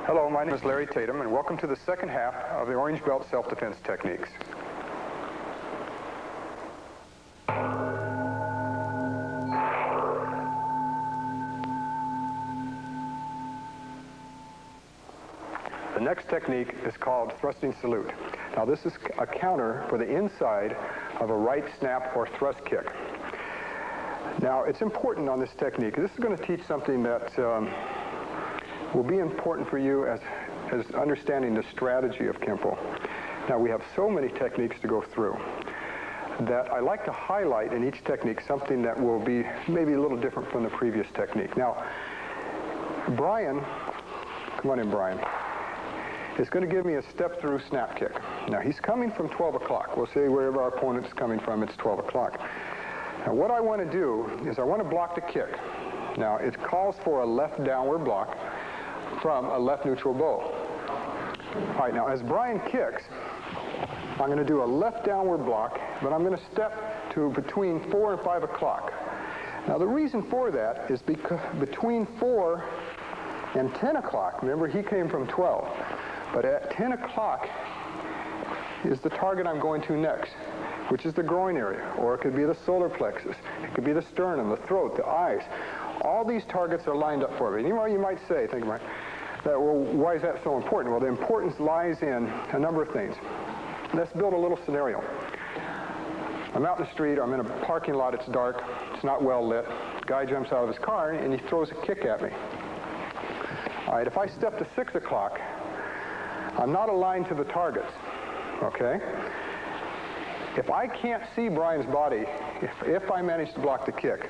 Hello, my name is Larry Tatum, and welcome to the second half of the Orange Belt self-defense techniques. The next technique is called thrusting salute. Now this is a counter for the inside of a right snap or thrust kick. Now it's important on this technique. This is going to teach something that will be important for you as understanding the strategy of Kempo. Now we have so many techniques to go through that I like to highlight in each technique something that will be maybe a little different from the previous technique. Now Brian, come on in Brian, is going to give me a step through snap kick. Now he's coming from 12 o'clock. We'll say wherever our opponent's coming from, it's 12 o'clock. Now what I want to do is I want to block the kick. Now it calls for a left downward block from a left neutral bow. All right, now as Brian kicks, I'm going to do a left downward block, but I'm going to step to between 4 and 5 o'clock. Now the reason for that is because between 4 and 10 o'clock, remember he came from 12, but at 10 o'clock is the target I'm going to next, which is the groin area, or it could be the solar plexus, it could be the sternum, the throat, the eyes. All these targets are lined up for me. You know, you might say, think about that, well, why is that so important? Well, the importance lies in a number of things. Let's build a little scenario. I'm out in the street, I'm in a parking lot, it's dark, it's not well lit. Guy jumps out of his car and he throws a kick at me. All right, if I step to 6 o'clock, I'm not aligned to the targets, okay? If I can't see Brian's body, if I manage to block the kick,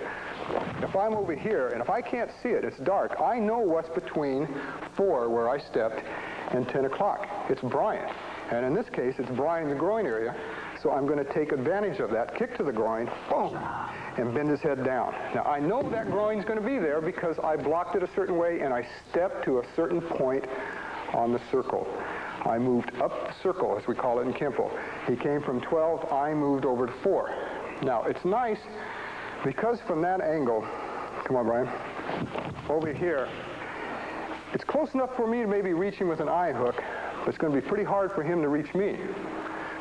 if I'm over here and if I can't see it, it's dark, I know what's between 4, where I stepped, and 10 o'clock. It's Brian. And in this case, it's Brian in the groin area, so I'm going to take advantage of that, kick to the groin, boom, and bend his head down. Now, I know that groin's going to be there because I blocked it a certain way and I stepped to a certain point on the circle. I moved up the circle, as we call it in Kempo. He came from 12, I moved over to 4. Now, it's nice because from that angle, come on, Brian, over here, it's close enough for me to maybe reach him with an eye hook, but it's going to be pretty hard for him to reach me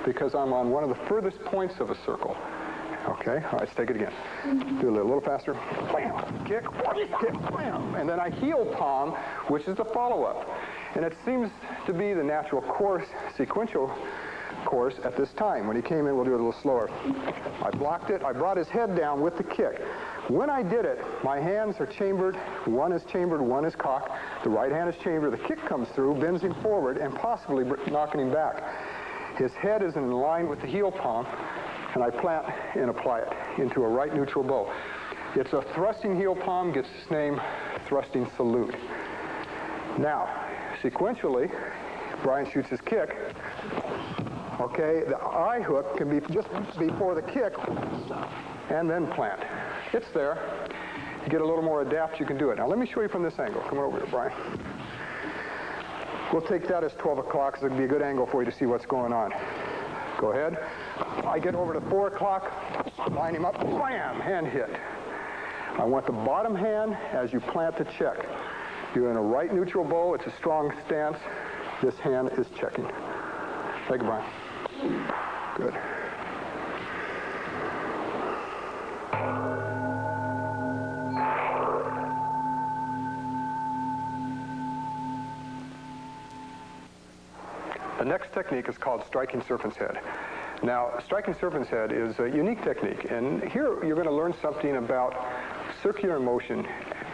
because I'm on one of the furthest points of a circle. Okay, all right, let's take it again. Do it a little faster. Bam, kick, bam, and then I heel palm, which is the follow-up. And it seems to be the natural course, sequential course at this time. When he came in, we'll do it a little slower. I blocked it. I brought his head down with the kick. When I did it, my hands are chambered. One is chambered, one is cocked. The right hand is chambered. The kick comes through, bends him forward, and possibly knocking him back. His head is in line with the heel palm, and I plant and apply it into a right neutral bow. It's a thrusting heel palm, gets its name, thrusting salute. Now, sequentially, Brian shoots his kick. Okay, the eye hook can be just before the kick and then plant. It's there. You get a little more adapt, you can do it. Now let me show you from this angle. Come on over here, Brian. We'll take that as 12 o'clock, so it'll be a good angle for you to see what's going on. Go ahead. I get over to 4 o'clock, line him up, blam, hand hit. I want the bottom hand as you plant the check. You're in a right neutral bow, it's a strong stance. This hand is checking. Thank you, Brian. Good. The next technique is called striking serpent's head. Now, striking serpent's head is a unique technique, and here you're going to learn something about circular motion,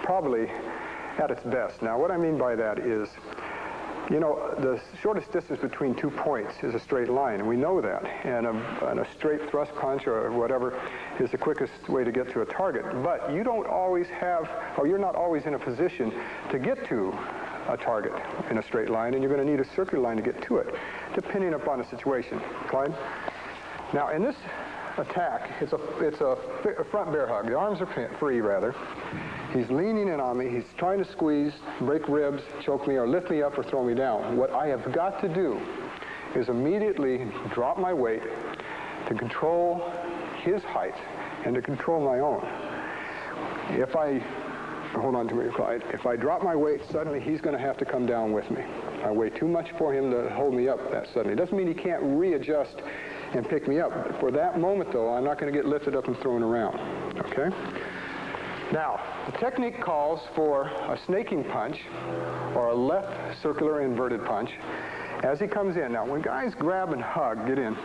probably at its best. Now, what I mean by that is, you know, the shortest distance between 2 points is a straight line, and we know that. And a straight thrust punch or whatever is the quickest way to get to a target. But you don't always have, or you're not always in a position to get to a target in a straight line, and you're going to need a circular line to get to it, depending upon the situation. Clyde? Now, in this attack, it's a front bear hug. The arms are free, rather. He's leaning in on me. He's trying to squeeze, break ribs, choke me, or lift me up or throw me down. What I have got to do is immediately drop my weight to control his height and to control my own. If I hold on to me, Clyde. If I drop my weight, suddenly he's going to have to come down with me. I weigh too much for him to hold me up that suddenly. It doesn't mean he can't readjust and pick me up. For that moment, though, I'm not going to get lifted up and thrown around, okay? Now, the technique calls for a snaking punch or a left circular inverted punch as he comes in. Now, when guys grab and hug, get in,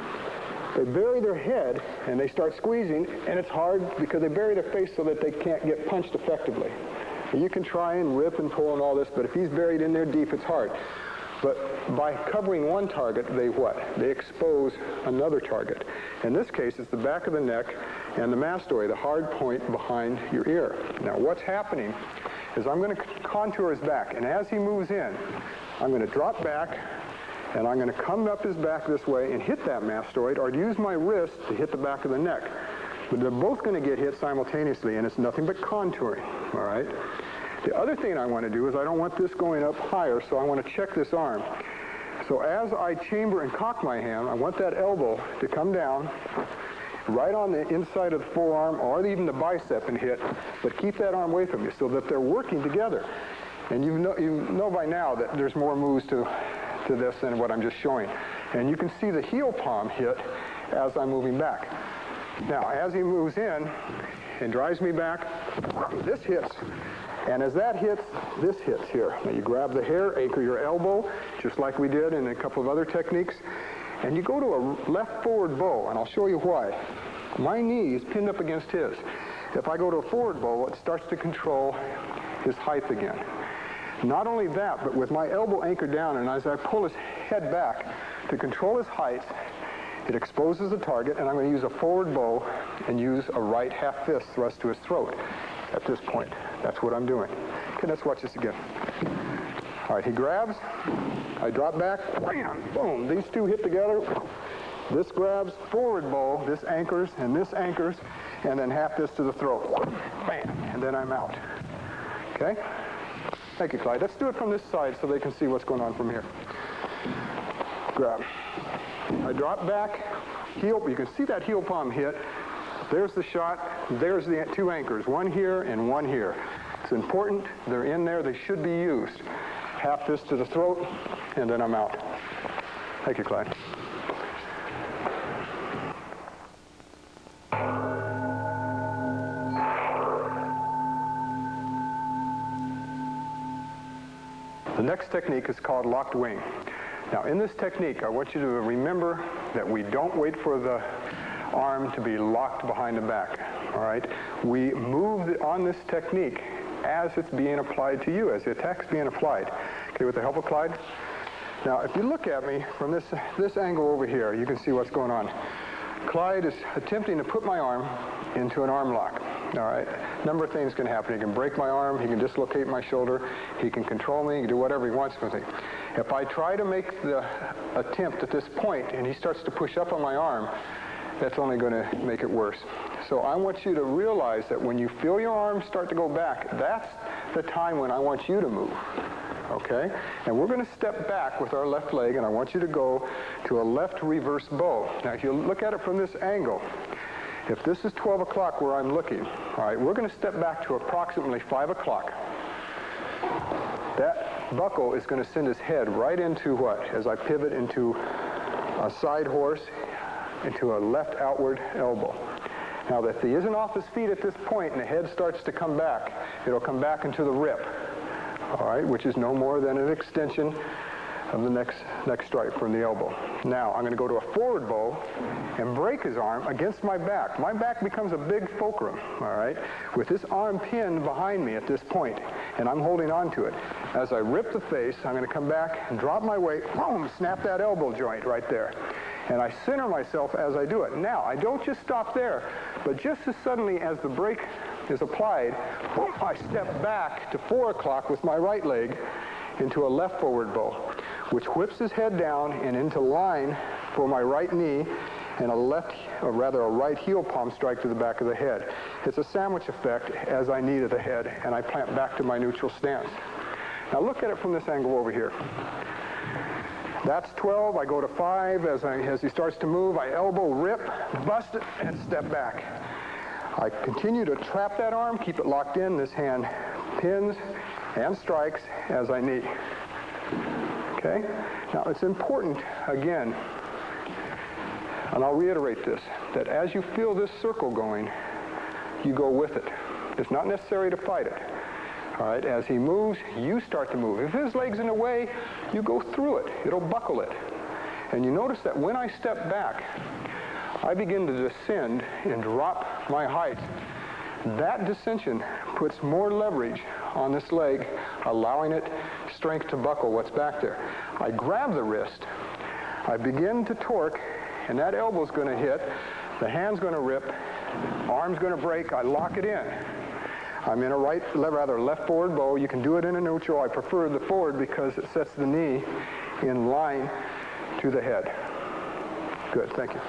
they bury their head and they start squeezing, and it's hard because they bury their face so that they can't get punched effectively. You can try and rip and pull and all this, but if he's buried in there deep, it's hard. But by covering one target, they what? They expose another target. In this case, it's the back of the neck and the mastoid, the hard point behind your ear. Now, what's happening is I'm going to contour his back, and as he moves in, I'm going to drop back, and I'm going to come up his back this way and hit that mastoid, or use my wrist to hit the back of the neck. But they're both going to get hit simultaneously, and it's nothing but contouring, all right? The other thing I want to do is I don't want this going up higher, so I want to check this arm. So as I chamber and cock my hand, I want that elbow to come down right on the inside of the forearm or even the bicep and hit, but keep that arm away from you so that they're working together. And you know by now that there's more moves to this than what I'm just showing. And you can see the heel palm hit as I'm moving back. Now, as he moves in and drives me back, this hits. And as that hits, this hits here. Now you grab the hair, anchor your elbow, just like we did in a couple of other techniques, and you go to a left forward bow, and I'll show you why. My knee is pinned up against his. If I go to a forward bow, it starts to control his height again. Not only that, but with my elbow anchored down, and as I pull his head back to control his height, it exposes the target, and I'm going to use a forward bow and use a right half fist thrust to his throat at this point. That's what I'm doing. Okay, let's watch this again. All right, he grabs, I drop back, bam, boom. These two hit together. This grabs, forward bow, this anchors, and then half fist to the throat. Bam, and then I'm out. Okay? Thank you, Clyde. Let's do it from this side so they can see what's going on from here. Grab. I drop back, heel, you can see that heel palm hit. There's the shot, there's the two anchors, one here and one here. It's important, they're in there, they should be used. Half fist to the throat, and then I'm out. Thank you, Clyde. The next technique is called locked wing. Now, in this technique, I want you to remember that we don't wait for the arm to be locked behind the back, all right? We move on this technique as it's being applied to you, as the attack's being applied. Okay, with the help of Clyde? Now, if you look at me from this angle over here, you can see what's going on. Clyde is attempting to put my arm into an arm lock, all right? A number of things can happen. He can break my arm, he can dislocate my shoulder, he can control me, he can do whatever he wants with me. If I try to make the attempt at this point and he starts to push up on my arm, that's only going to make it worse. So I want you to realize that when you feel your arms start to go back, that's the time when I want you to move, okay? And we're going to step back with our left leg, and I want you to go to a left reverse bow. Now, if you look at it from this angle, if this is 12 o'clock where I'm looking, all right, we're going to step back to approximately 5 o'clock. That buckle is going to send his head right into what? As I pivot into a side horse, into a left outward elbow. Now, if he isn't off his feet at this point and the head starts to come back, it'll come back into the rip, all right, which is no more than an extension of the next strike from the elbow. Now, I'm going to go to a forward bow and break his arm against my back. My back becomes a big fulcrum, all right, with this arm pinned behind me at this point, and I'm holding on to it. As I rip the face, I'm going to come back and drop my weight, boom, snap that elbow joint right there. And I center myself as I do it. Now, I don't just stop there, but just as suddenly as the break is applied, boom, I step back to 4 o'clock with my right leg into a left forward bow, which whips his head down and into line for my right knee and a right heel palm strike to the back of the head. It's a sandwich effect as I knee to the head, and I plant back to my neutral stance. Now look at it from this angle over here. That's 12, I go to 5, as he starts to move, I elbow, rip, bust it, and step back. I continue to trap that arm, keep it locked in, this hand pins and strikes as I need. Okay? Now it's important, again, and I'll reiterate this, that as you feel this circle going, you go with it. It's not necessary to fight it. All right? As he moves, you start to move. If his leg's in the way, you go through it. It'll buckle it. And you notice that when I step back, I begin to descend and drop my height. That descension puts more leverage on this leg, allowing it strength to buckle what's back there. I grab the wrist, I begin to torque, and that elbow's going to hit, the hand's going to rip, arm's going to break, I lock it in. I'm in a left forward bow. You can do it in a neutral. I prefer the forward because it sets the knee in line to the head. Good, thank you.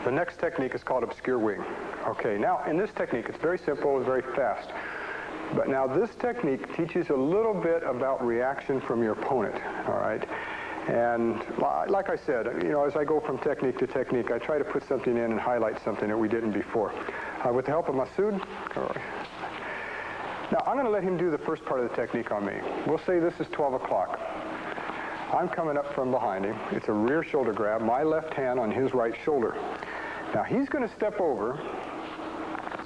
The next technique is called obscure wing. Okay, now in this technique, it's very simple, it's very fast. But now this technique teaches a little bit about reaction from your opponent, all right? And like I said, you know, as I go from technique to technique, I try to put something in and highlight something that we didn't before. With the help of Masood, now I'm going to let him do the first part of the technique on me. We'll say this is 12 o'clock. I'm coming up from behind him. It's a rear shoulder grab, my left hand on his right shoulder. Now he's going to step over,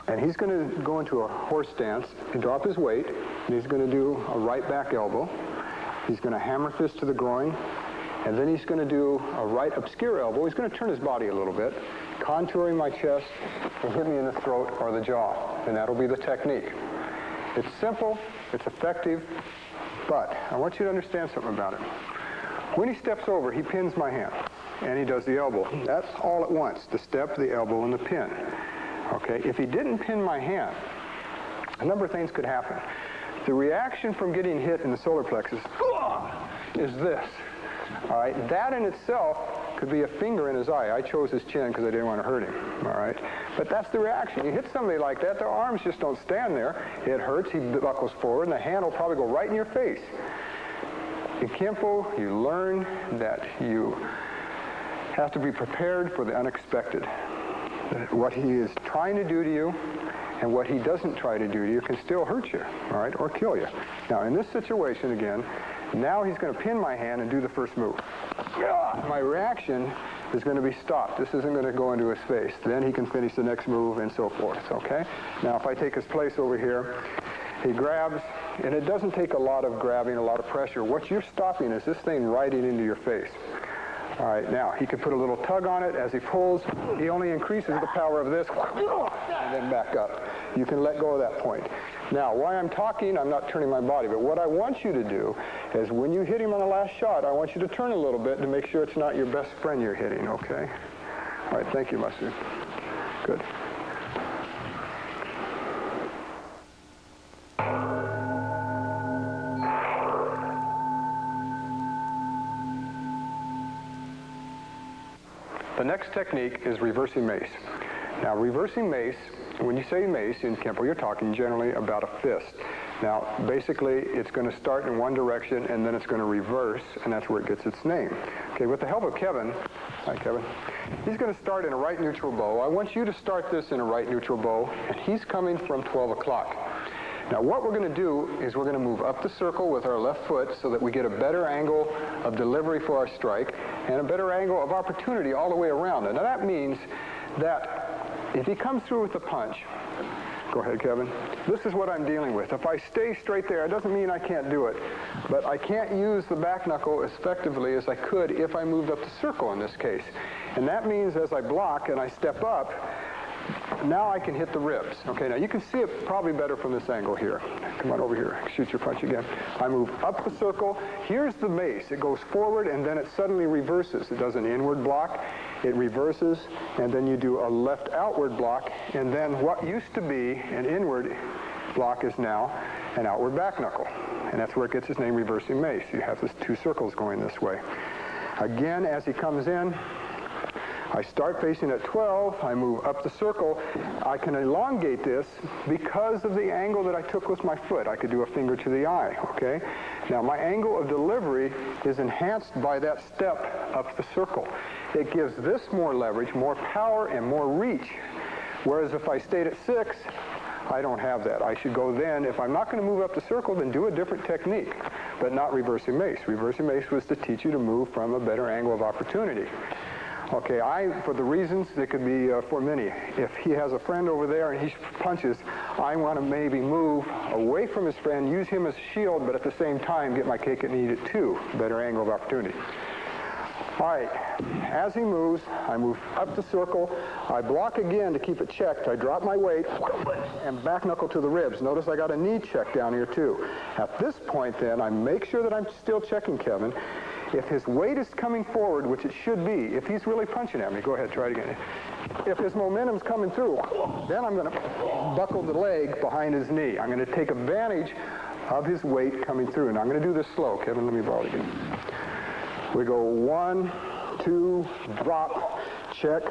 and he's going to go into a horse stance and drop his weight, and he's going to do a right back elbow. He's going to hammer fist to the groin, and then he's going to do a right obscure elbow. He's going to turn his body a little bit, contouring my chest, and hit me in the throat or the jaw, and that'll be the technique. It's simple, it's effective, but I want you to understand something about it. When he steps over, he pins my hand, and he does the elbow. That's all at once, the step, the elbow, and the pin. Okay, if he didn't pin my hand, a number of things could happen. The reaction from getting hit in the solar plexus is this. All right, that in itself could be a finger in his eye. I chose his chin because I didn't want to hurt him. All right, but that's the reaction. You hit somebody like that, their arms just don't stand there. It hurts. He buckles forward, and the hand will probably go right in your face. In Kempo, you learn that you have to be prepared for the unexpected. What he is trying to do to you and what he doesn't try to do to you can still hurt you, all right, or kill you. Now, in this situation, again, now he's going to pin my hand and do the first move. My reaction is going to be stopped. This isn't going to go into his face. Then he can finish the next move and so forth, okay? Now, if I take his place over here, he grabs, and it doesn't take a lot of grabbing, a lot of pressure. What you're stopping is this thing riding into your face. All right, now, he can put a little tug on it. As he pulls, he only increases the power of this, and then back up. You can let go of that point. Now, while I'm talking, I'm not turning my body, but what I want you to do is when you hit him on the last shot, I want you to turn a little bit to make sure it's not your best friend you're hitting, okay? All right, thank you, Masood. Good. The next technique is reversing mace. Now, reversing mace, when you say mace in Kempo, you're talking generally about a fist. Now, basically, it's going to start in one direction, and then it's going to reverse, and that's where it gets its name. Okay, with the help of Kevin, hi, Kevin, he's going to start in a right neutral bow. I want you to start this in a right neutral bow, and he's coming from 12 o'clock. Now, what we're going to do is we're going to move up the circle with our left foot so that we get a better angle of delivery for our strike and a better angle of opportunity all the way around. And now that means that if he comes through with a punch, go ahead, Kevin, this is what I'm dealing with. If I stay straight there, it doesn't mean I can't do it, but I can't use the back knuckle as effectively as I could if I moved up the circle in this case. And that means as I block and I step up, now I can hit the ribs. Okay, now you can see it probably better from this angle here. Come on over here, shoot your punch again. I move up the circle. Here's the mace. It goes forward and then it suddenly reverses. It does an inward block, it reverses, and then you do a left outward block, and then what used to be an inward block is now an outward back knuckle. And that's where it gets its name, reversing mace. You have these two circles going this way. Again, as he comes in, I start facing at 12, I move up the circle. I can elongate this because of the angle that I took with my foot. I could do a finger to the eye, okay? Now my angle of delivery is enhanced by that step up the circle. It gives this more leverage, more power, and more reach. Whereas if I stayed at 6, I don't have that. I should go then, if I'm not going to move up the circle, then do a different technique, but not reversing mace. Reversing mace was to teach you to move from a better angle of opportunity. Okay, for the reasons, it could be for many. If he has a friend over there and he punches, I want to maybe move away from his friend, use him as a shield, but at the same time get my cake and eat it too. Better angle of opportunity. All right, as he moves, I move up the circle. I block again to keep it checked. I drop my weight and back knuckle to the ribs. Notice I got a knee check down here too. At this point then, I make sure that I'm still checking Kevin. If his weight is coming forward, which it should be, if he's really punching at me, go ahead, try it again. If his momentum's coming through, then I'm going to buckle the leg behind his knee. I'm going to take advantage of his weight coming through. And I'm going to do this slow. Kevin, let me borrow it again. We go 1, 2, drop, check,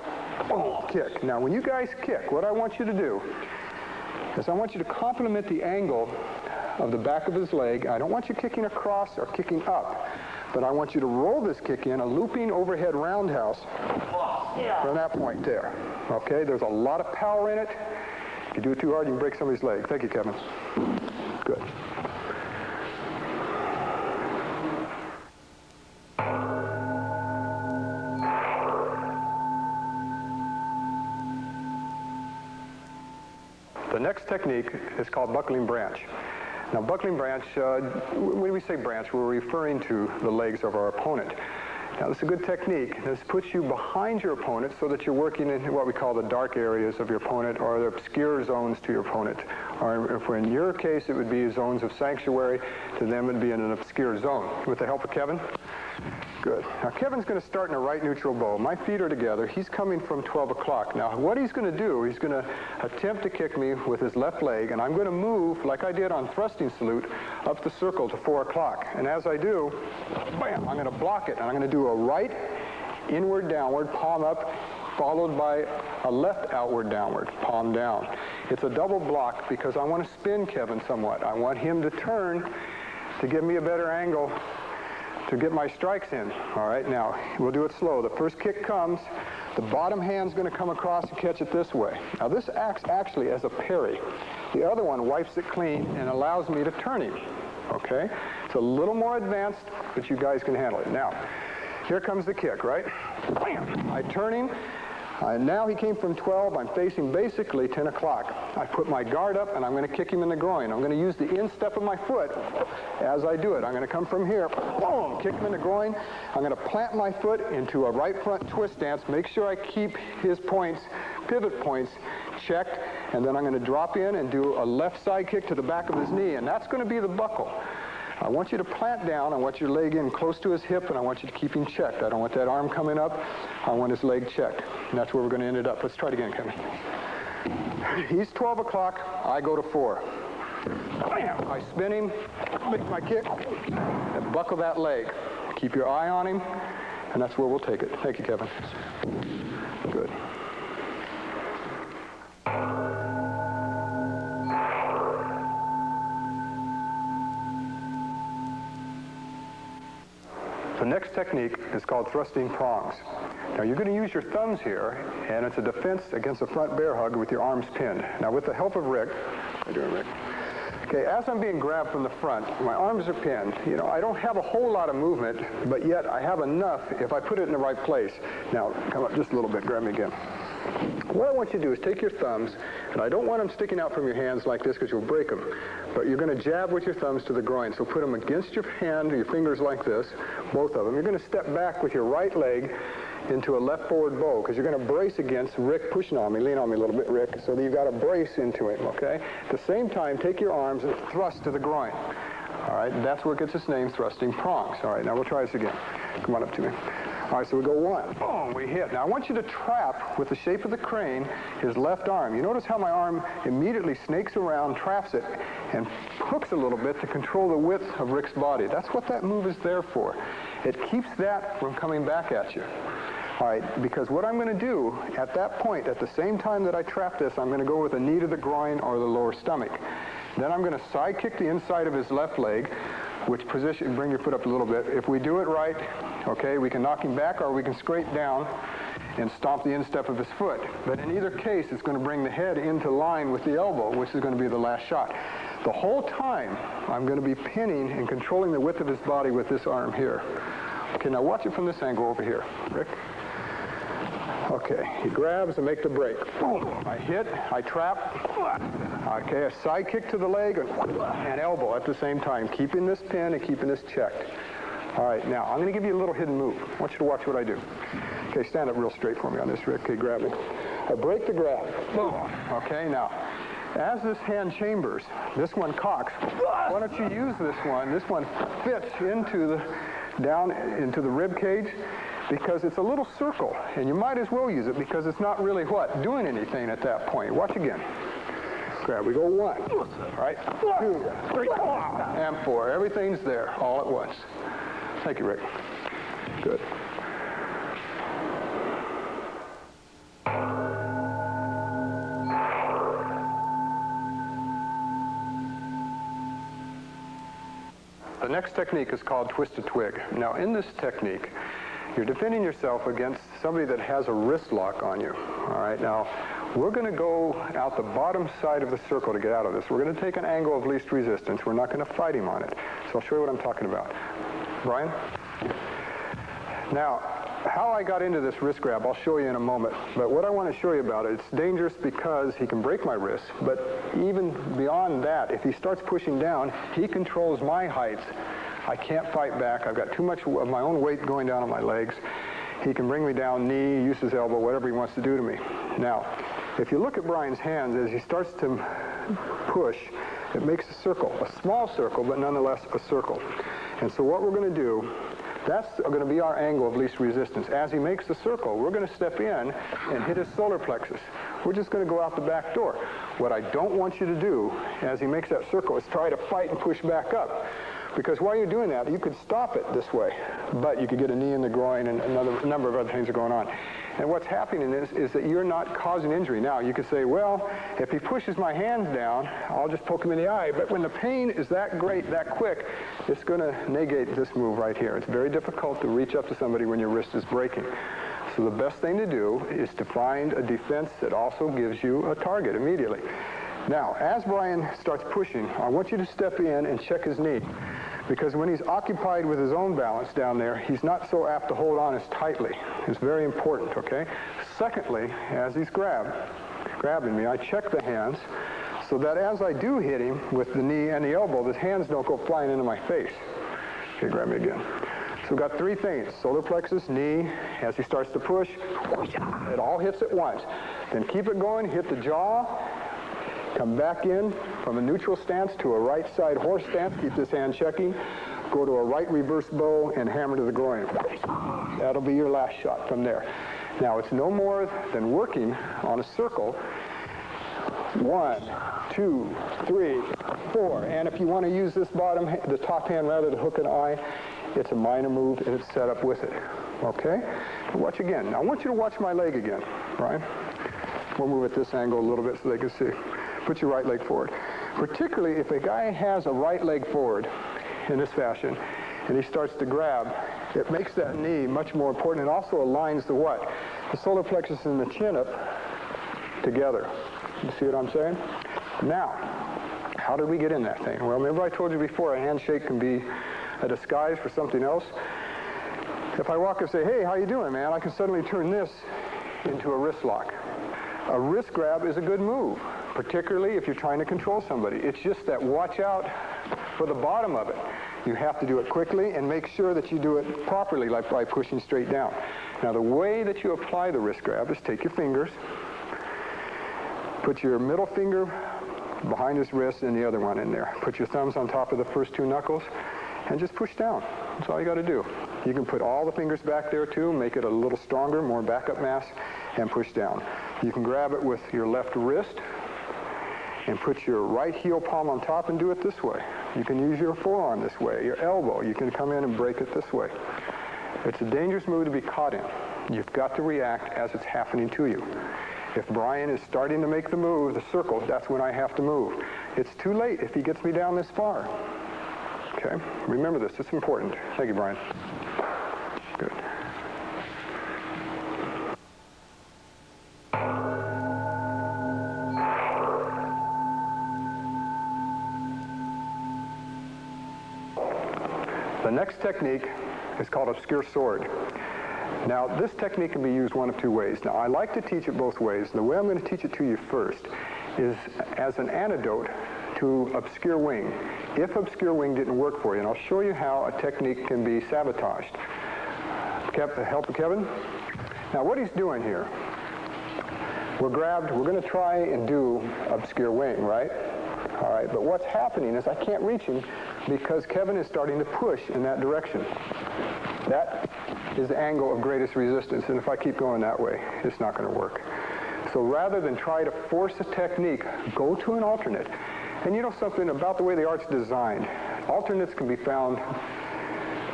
boom, kick. Now, when you guys kick, what I want you to do is I want you to complement the angle of the back of his leg. I don't want you kicking across or kicking up, but I want you to roll this kick in, a looping overhead roundhouse from that point there. Okay, there's a lot of power in it. If you do it too hard, you can break somebody's leg. Thank you, Kevin. Good. The next technique is called buckling branch. Now, buckling branch, when we say branch, we're referring to the legs of our opponent. Now, this is a good technique. This puts you behind your opponent so that you're working in what we call the dark areas of your opponent, or the obscure zones to your opponent. Or if in your case, it would be zones of sanctuary. To them, it would be in an obscure zone. With the help of Kevin? Good. Now, Kevin's going to start in a right neutral bow. My feet are together. He's coming from 12 o'clock. Now, what he's going to do, he's going to attempt to kick me with his left leg, and I'm going to move, like I did on thrusting salute, up the circle to 4 o'clock. And as I do, bam, I'm going to block it, and I'm going to do a right inward downward, palm up, followed by a left outward downward, palm down. It's a double block because I want to spin Kevin somewhat. I want him to turn to give me a better angle to get my strikes in. All right, now, we'll do it slow. The first kick comes, the bottom hand's going to come across and catch it this way. Now, this acts actually as a parry. The other one wipes it clean and allows me to turn him, okay? It's a little more advanced, but you guys can handle it. Now, here comes the kick, right? Bam! I turn him. Now he came from 12. I'm facing basically 10 o'clock. I put my guard up, and I'm going to kick him in the groin. I'm going to use the instep of my foot as I do it. I'm going to come from here, boom, kick him in the groin. I'm going to plant my foot into a right front twist stance, make sure I keep his points, pivot points, checked, and then I'm going to drop in and do a left side kick to the back of his knee, and that's going to be the buckle. I want you to plant down. I want your leg in close to his hip, and I want you to keep him checked. I don't want that arm coming up. I want his leg checked. And that's where we're going to end it up. Let's try it again, Kevin. He's 12 o'clock. I go to 4. Bam! I spin him, make my kick, and buckle that leg. Keep your eye on him, and that's where we'll take it. Thank you, Kevin. Good. The next technique is called thrusting prongs. Now, you're going to use your thumbs here, and it's a defense against a front bear hug with your arms pinned. Now, with the help of Rick, how you doing, Rick? Okay, as I'm being grabbed from the front, my arms are pinned. You know, I don't have a whole lot of movement, but yet I have enough if I put it in the right place. Now, come up just a little bit, grab me again. What I want you to do is take your thumbs, and I don't want them sticking out from your hands like this because you'll break them, but you're going to jab with your thumbs to the groin. So put them against your hand, your fingers like this, both of them. You're going to step back with your right leg into a left forward bow because you're going to brace against Rick pushing on me. Lean on me a little bit, Rick, so that you've got to brace into him, okay? At the same time, take your arms and thrust to the groin. All right, and that's where it gets its name, thrusting prongs. All right, now we'll try this again. Come on up to me. All right, so we go 1, boom, we hit. Now I want you to trap, with the shape of the crane, his left arm. You notice how my arm immediately snakes around, traps it, and hooks a little bit to control the width of Rick's body. That's what that move is there for. It keeps that from coming back at you. All right, because what I'm going to do at that point, at the same time that I trap this, I'm going to go with a knee to the groin or the lower stomach. Then I'm going to side kick the inside of his left leg, which position, bring your foot up a little bit. If we do it right, okay, we can knock him back or we can scrape down and stomp the instep of his foot. But in either case, it's going to bring the head into line with the elbow, which is going to be the last shot. The whole time, I'm going to be pinning and controlling the width of his body with this arm here. Okay, now watch it from this angle over here, Rick. Okay, he grabs and make the break. Boom. I hit, I trap. Okay, a side kick to the leg and elbow at the same time, keeping this pin and keeping this checked. All right, now I'm going to give you a little hidden move. I want you to watch what I do. Okay, stand up real straight for me on this, Rick. Okay, grab me. I break the grab. Boom. Okay, now, as this hand chambers, this one cocks. Why don't you use this one? This one fits down into the rib cage, because it's a little circle, and you might as well use it because it's not really doing anything at that point. Watch again. Grab. We go 1, right? 2, 3, and 4. Everything's there all at once. Thank you, Rick. Good. The next technique is called twisted twig. Now, in this technique, you're defending yourself against somebody that has a wrist lock on you. All right, now, we're going to go out the bottom side of the circle to get out of this. We're going to take an angle of least resistance. We're not going to fight him on it. So I'll show you what I'm talking about. Brian? Now, how I got into this wrist grab, I'll show you in a moment. But what I want to show you about it, it's dangerous because he can break my wrist. But even beyond that, if he starts pushing down, he controls my height. I can't fight back. I've got too much of my own weight going down on my legs. He can bring me down, knee, use his elbow, whatever he wants to do to me. Now, if you look at Brian's hands, as he starts to push, it makes a circle, a small circle, but nonetheless a circle. And so what we're going to do, that's going to be our angle of least resistance. As he makes the circle, we're going to step in and hit his solar plexus. We're just going to go out the back door. What I don't want you to do, as he makes that circle, is try to fight and push back up. Because while you're doing that, you could stop it this way, but you could get a knee in the groin and a number of other things are going on. And what's happening is that you're not causing injury. Now, you could say, well, if he pushes my hands down, I'll just poke him in the eye. But when the pain is that great, that quick, it's going to negate this move right here. It's very difficult to reach up to somebody when your wrist is breaking. So the best thing to do is to find a defense that also gives you a target immediately. Now, as Brian starts pushing, I want you to step in and check his knee. Because when he's occupied with his own balance down there, he's not so apt to hold on as tightly. It's very important, okay? Secondly, as he's grabbing me, I check the hands so that as I do hit him with the knee and the elbow, the hands don't go flying into my face. Okay, grab me again. So we've got 3 things: solar plexus, knee, as he starts to push, it all hits at once. Then keep it going, hit the jaw, come back in from a neutral stance to a right side horse stance, keep this hand checking, go to a right reverse bow and hammer to the groin. That'll be your last shot from there. Now, it's no more than working on a circle. 1, 2, 3, 4. And if you want to use this the top hand rather to hook an eye, it's a minor move and it's set up with it. Okay? Watch again. Now, I want you to watch my leg again, Brian. We'll move at this angle a little bit so they can see. Put your right leg forward. Particularly if a guy has a right leg forward in this fashion and he starts to grab, it makes that knee much more important. It also aligns the what? The solar plexus and the chin up together. You see what I'm saying? Now, how did we get in that thing? Well, remember I told you before, a handshake can be a disguise for something else. If I walk up and say, hey, how you doing, man? I can suddenly turn this into a wrist lock. A wrist grab is a good move, particularly if you're trying to control somebody. It's just that watch out for the bottom of it. You have to do it quickly and make sure that you do it properly, like by pushing straight down. Now, the way that you apply the wrist grab is take your fingers, put your middle finger behind his wrist and the other one in there. Put your thumbs on top of the first 2 knuckles and just push down. That's all you got to do. You can put all the fingers back there too, make it a little stronger, more backup mass, and push down. You can grab it with your left wrist and put your right heel palm on top and do it this way. You can use your forearm this way, your elbow. You can come in and break it this way. It's a dangerous move to be caught in. You've got to react as it's happening to you. If Brian is starting to make the move, the circle, that's when I have to move. It's too late if he gets me down this far. Okay? Remember this. It's important. Thank you, Brian. Good. The next technique is called obscure sword. Now, this technique can be used one of two ways. Now, I like to teach it both ways. The way I'm going to teach it to you first is as an antidote to obscure wing, if obscure wing didn't work for you. And I'll show you how a technique can be sabotaged. Help Kevin? Now, what he's doing here, we're going to try and do obscure wing, right? All right, but what's happening is I can't reach him because Kevin is starting to push in that direction. That is the angle of greatest resistance, and if I keep going that way, it's not going to work. So rather than try to force a technique, go to an alternate. And you know something about the way the art's designed, alternates can be found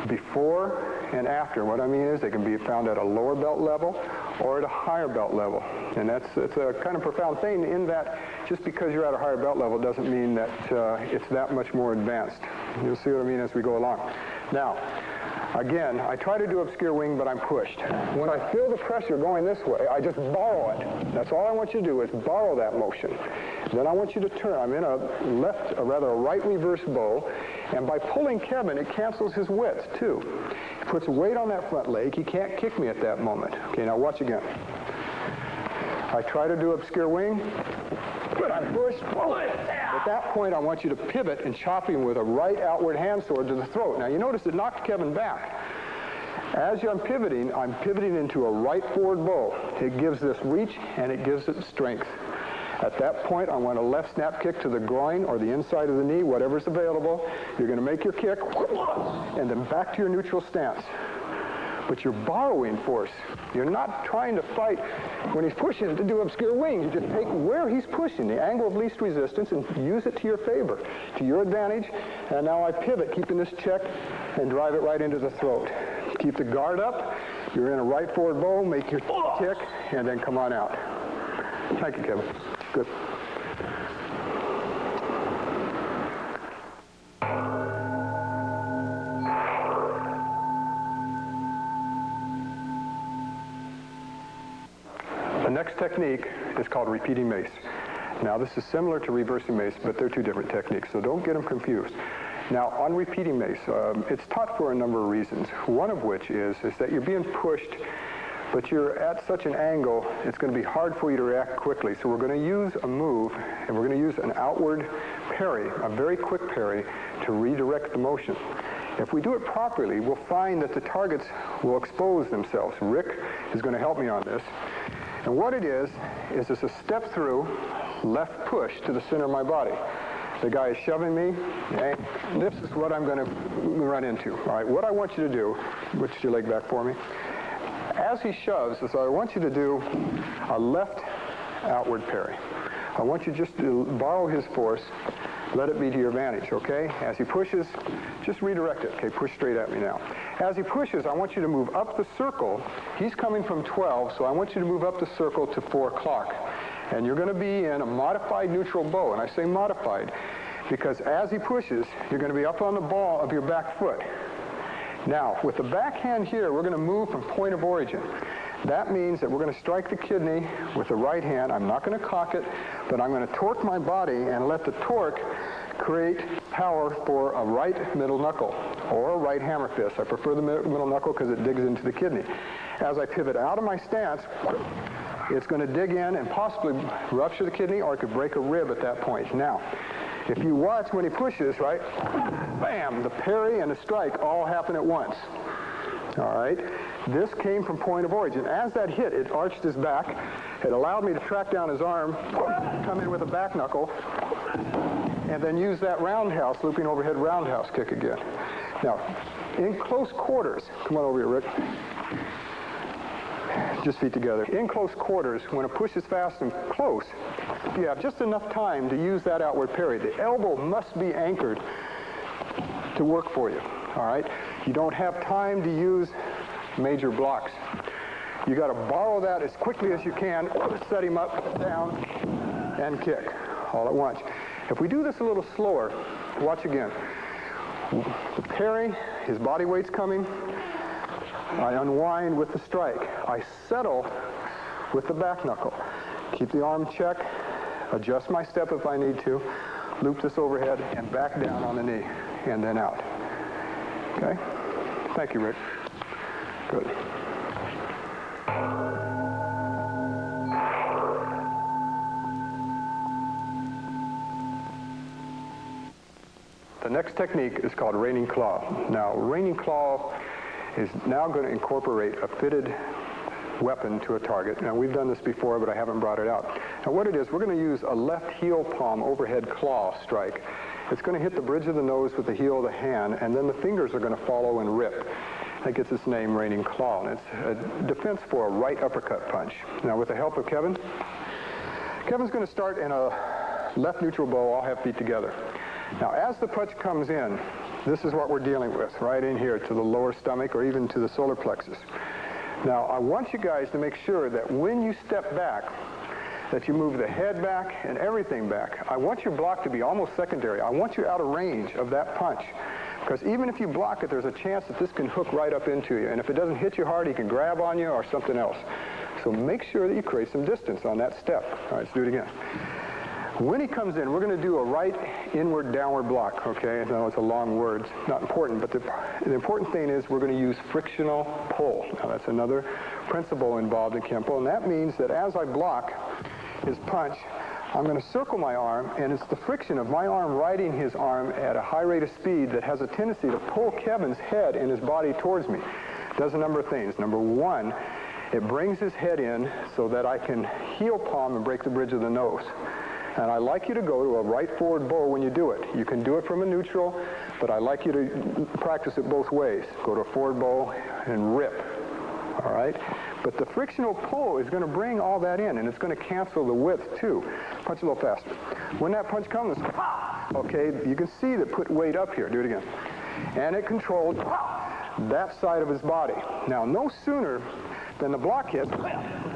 before and after. What I mean is they can be found at a lower belt level or at a higher belt level. And it's a kind of profound thing in that just because you're at a higher belt level doesn't mean that it's that much more advanced. You'll see what I mean as we go along. Now, again, I try to do obscure wing, but I'm pushed. When I feel the pressure going this way, I just borrow it. That's all I want you to do is borrow that motion. Then I want you to turn. I'm in a right reverse bow, and by pulling Kevin, it cancels his width, too. It puts weight on that front leg. He can't kick me at that moment. Okay, now watch again. I try to do obscure wing, but I'm pushed. At that point, I want you to pivot and chop him with a right outward hand sword to the throat. Now, you notice it knocked Kevin back. As I'm pivoting into a right forward bow. It gives this reach, and it gives it strength. At that point, I want a left snap kick to the groin or the inside of the knee, whatever's available. You're going to make your kick, and then back to your neutral stance. But you're borrowing force. You're not trying to fight when he's pushing to do obscure wing. You just take where he's pushing, the angle of least resistance, and use it to your favor, to your advantage. And now I pivot, keeping this check, and drive it right into the throat. Keep the guard up. You're in a right forward bow, make your kick, and then come on out. Thank you, Kevin. Good. The next technique is called repeating mace. Now, this is similar to reversing mace, but they're two different techniques, so don't get them confused. Now, on repeating mace, it's taught for a number of reasons, one of which is that you're being pushed, but you're at such an angle, it's going to be hard for you to react quickly. So we're going to use a move, and we're going to use an outward parry, a very quick parry, to redirect the motion. If we do it properly, we'll find that the targets will expose themselves. Rick is going to help me on this. And what it is it's a step through left push to the center of my body. The guy is shoving me, okay? This is what I'm going to run into. All right, what I want you to do, switch your leg back for me. As he shoves, so I want you to do a left outward parry. I want you just to borrow his force, let it be to your advantage, okay? As he pushes, just redirect it. Okay, push straight at me now. As he pushes, I want you to move up the circle. He's coming from 12, so I want you to move up the circle to 4 o'clock. And you're going to be in a modified neutral bow. And I say modified because as he pushes, you're going to be up on the ball of your back foot. Now, with the backhand here, we're going to move from point of origin. That means that we're going to strike the kidney with the right hand. I'm not going to cock it, but I'm going to torque my body and let the torque create power for a right middle knuckle or a right hammer fist. I prefer the middle knuckle because it digs into the kidney. As I pivot out of my stance, it's going to dig in and possibly rupture the kidney, or it could break a rib at that point. Now, if you watch when he pushes, right, bam, the parry and the strike all happen at once. All right? This came from point of origin. As that hit, it arched his back. It allowed me to track down his arm, come in with a back knuckle, and then use that roundhouse, looping overhead roundhouse kick again. Now, in close quarters, come on over here, Rick. Just feet together. In close quarters, when a push is fast and close, you have just enough time to use that outward parry. The elbow must be anchored to work for you, all right? You don't have time to use major blocks. You got to borrow that as quickly as you can, set him up, down, and kick all at once. If we do this a little slower, watch again. The parry, his body weight's coming. I unwind with the strike. I settle with the back knuckle. Keep the arm check, adjust my step if I need to, loop this overhead, and back down on the knee, and then out. Okay? Thank you, Rick. Good. The next technique is called raining claw. Now, raining claw is now going to incorporate a fitted weapon to a target. Now, we've done this before, but I haven't brought it out. Now, what it is, we're going to use a left heel palm overhead claw strike. It's going to hit the bridge of the nose with the heel of the hand, and then the fingers are going to follow and rip. That gets its name, raining claw, and it's a defense for a right uppercut punch. Now, with the help of Kevin, Kevin's going to start in a left neutral bow, all have feet together. Now, as the punch comes in, this is what we're dealing with, right in here to the lower stomach or even to the solar plexus. Now, I want you guys to make sure that when you step back, that you move the head back and everything back. I want your block to be almost secondary. I want you out of range of that punch. Because even if you block it, there's a chance that this can hook right up into you. And if it doesn't hit you hard, he can grab on you or something else. So make sure that you create some distance on that step. All right, let's do it again. When he comes in, we're going to do a right inward downward block, okay? I know it's a long word, it's not important, but the important thing is we're going to use frictional pull. Now, that's another principle involved in Kempo, and that means that as I block his punch, I'm going to circle my arm, and it's the friction of my arm riding his arm at a high rate of speed that has a tendency to pull Kevin's head and his body towards me. It does a number of things. Number one, it brings his head in so that I can heel palm and break the bridge of the nose. And I like you to go to a right forward bow when you do it. You can do it from a neutral, but I like you to practice it both ways. Go to a forward bow and rip, all right? But the frictional pull is going to bring all that in, and it's going to cancel the width too. Punch a little faster. When that punch comes, okay, you can see that put weight up here. Do it again. And it controlled that side of his body. Now, no sooner than the block hits,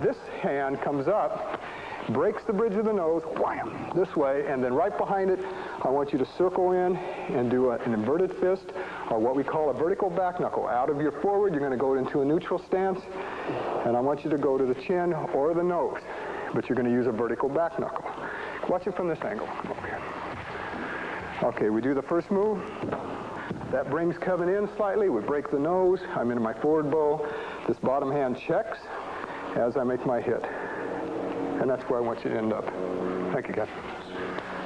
this hand comes up, breaks the bridge of the nose, wham, this way, and then right behind it, I want you to circle in and do an inverted fist, or what we call a vertical back knuckle. Out of your forward, you're going to go into a neutral stance, and I want you to go to the chin or the nose, but you're going to use a vertical back knuckle. Watch it from this angle. Okay, we do the first move. That brings Kevin in slightly. We break the nose. I'm into my forward bow. This bottom hand checks as I make my hit. And that's where I want you to end up. Thank you, Ken.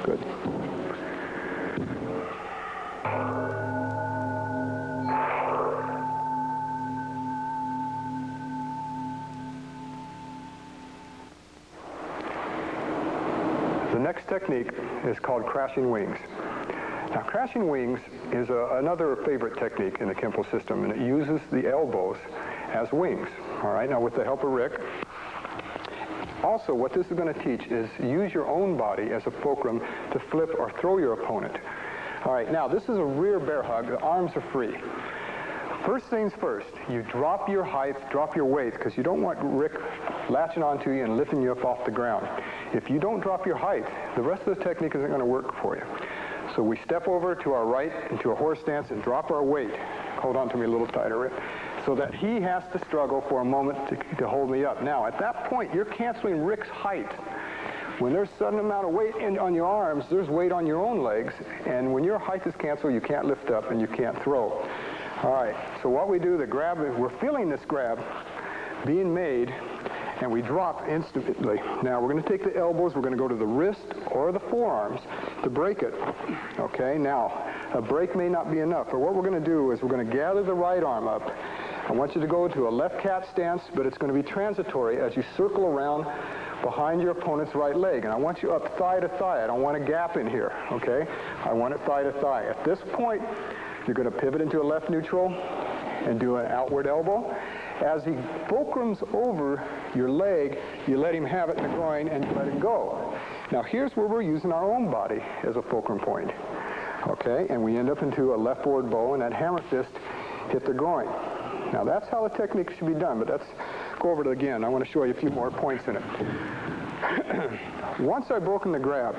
Good. The next technique is called crashing wings. Now, crashing wings is another favorite technique in the Kempo system, and it uses the elbows as wings. All right, now with the help of Rick. Also, what this is going to teach is use your own body as a fulcrum to flip or throw your opponent. All right, now this is a rear bear hug. The arms are free. First things first, you drop your height, drop your weight, because you don't want Rick latching onto you and lifting you up off the ground. If you don't drop your height, the rest of the technique isn't going to work for you. So we step over to our right into a horse stance and drop our weight. Hold on to me a little tighter, Rick. So that he has to struggle for a moment to hold me up. Now, at that point, you're canceling Rick's height. When there's a sudden amount of weight on your arms, there's weight on your own legs, and when your height is canceled, you can't lift up and you can't throw. All right, so what we do, the grab, we're feeling this grab being made, and we drop instantly. Now, we're going to take the elbows, we're going to go to the wrist or the forearms to break it. Okay, now, a break may not be enough, but what we're going to do is we're going to gather the right arm up. I want you to go to a left cat stance, but it's going to be transitory as you circle around behind your opponent's right leg. And I want you up thigh to thigh. I don't want a gap in here, okay? I want it thigh to thigh. At this point, you're going to pivot into a left neutral and do an outward elbow. As he fulcrums over your leg, you let him have it in the groin and you let him go. Now, here's where we're using our own body as a fulcrum point, okay? And we end up into a left forward bow, and that hammer fist hit the groin. Now, that's how the technique should be done, but that's go over it again. I want to show you a few more points in it. Once I've broken the grab,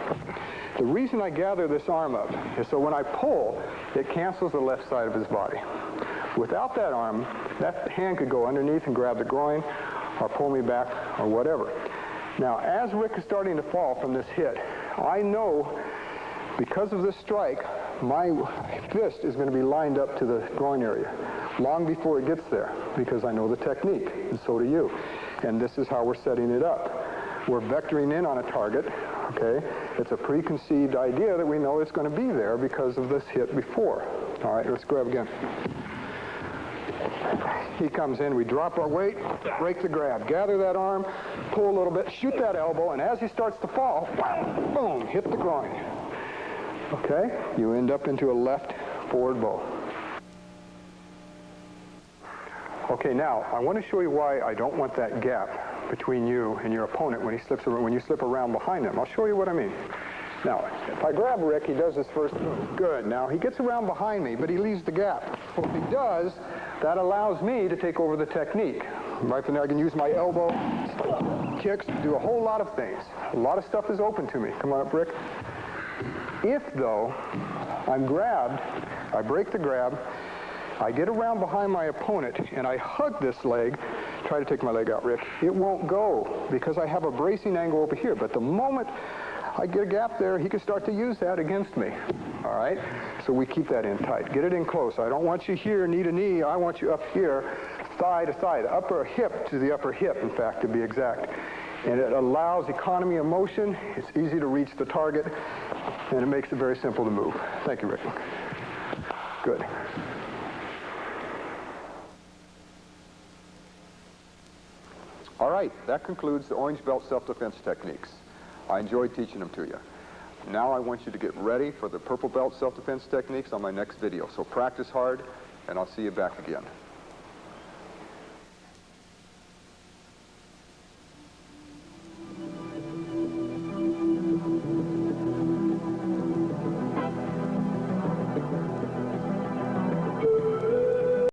the reason I gather this arm up is so when I pull, it cancels the left side of his body. Without that arm, that hand could go underneath and grab the groin or pull me back or whatever. Now, as Rick is starting to fall from this hit, I know because of this strike, my fist is going to be lined up to the groin area long before it gets there, because I know the technique, and so do you. And this is how we're setting it up. We're vectoring in on a target, okay? It's a preconceived idea that we know it's going to be there because of this hit before. All right, let's grab again. He comes in, we drop our weight, break the grab, gather that arm, pull a little bit, shoot that elbow, and as he starts to fall, boom, hit the groin. Okay, you end up into a left forward bow. Okay, now I want to show you why I don't want that gap between you and your opponent when he slips around, when you slip around behind him. I'll show you what I mean. Now, if I grab Rick, he does his first move. Good. Now, he gets around behind me, but he leaves the gap. Well, if he does, that allows me to take over the technique. Right from there, I can use my elbow, kicks, do a whole lot of things. A lot of stuff is open to me. Come on up, Rick. If, though, I'm grabbed, I break the grab, I get around behind my opponent, and I hug this leg, try to take my leg out, Rick, it won't go because I have a bracing angle over here. But the moment I get a gap there, he can start to use that against me. All right? So we keep that in tight. Get it in close. I don't want you here, knee to knee. I want you up here, thigh to thigh, the upper hip to the upper hip, in fact, to be exact. And it allows economy of motion. It's easy to reach the target, and it makes it very simple to move. Thank you, Rick. Good. All right, that concludes the orange belt self-defense techniques. I enjoyed teaching them to you. Now I want you to get ready for the purple belt self-defense techniques on my next video. So practice hard, and I'll see you back again.